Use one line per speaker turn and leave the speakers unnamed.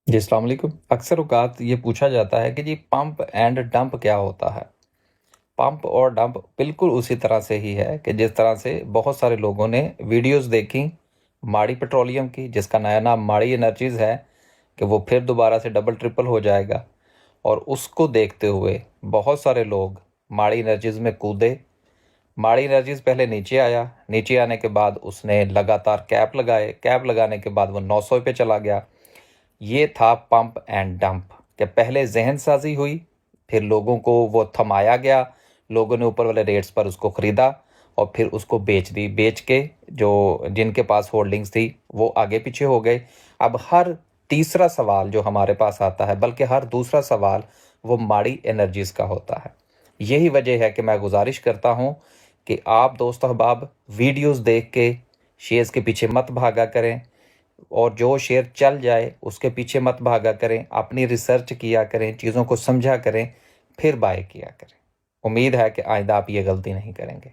जी, अस्सलाम वालेकुम। अक्सर औक़ात ये पूछा जाता है कि जी पंप एंड डंप क्या होता है? पंप और डंप बिल्कुल उसी तरह से ही है कि जिस तरह से बहुत सारे लोगों ने वीडियोज़ देखी माड़ी पेट्रोलियम की, जिसका नया नाम माड़ी एनर्जीज़ है, कि वो फिर दोबारा से डबल ट्रिपल हो जाएगा। और उसको देखते हुए बहुत सारे लोग माड़ी एनर्जीज़ में कूदे। माड़ी एनर्जीज़ पहले नीचे आया, नीचे आने के बाद उसने लगातार कैप लगाए, कैप लगाने के बाद वो 900 पे चला गया। ये था पंप एंड डंप कि पहले जहनसाजी हुई, फिर लोगों को वो थमाया गया, लोगों ने ऊपर वाले रेट्स पर उसको ख़रीदा और फिर उसको बेच दी। बेच के जो जिनके पास होल्डिंग्स थी वो आगे पीछे हो गए। अब हर तीसरा सवाल जो हमारे पास आता है, बल्कि हर दूसरा सवाल, वो माड़ी एनर्जीज़ का होता है। यही वजह है कि मैं गुजारिश करता हूँ कि आप दोस्त अहबाब वीडियोज़ देख के शेयर्स के पीछे मत भागा करें, और जो शेयर चल जाए उसके पीछे मत भागा करें। अपनी रिसर्च किया करें, चीज़ों को समझा करें, फिर बाय किया करें। उम्मीद है कि आइंदा आप ये गलती नहीं करेंगे।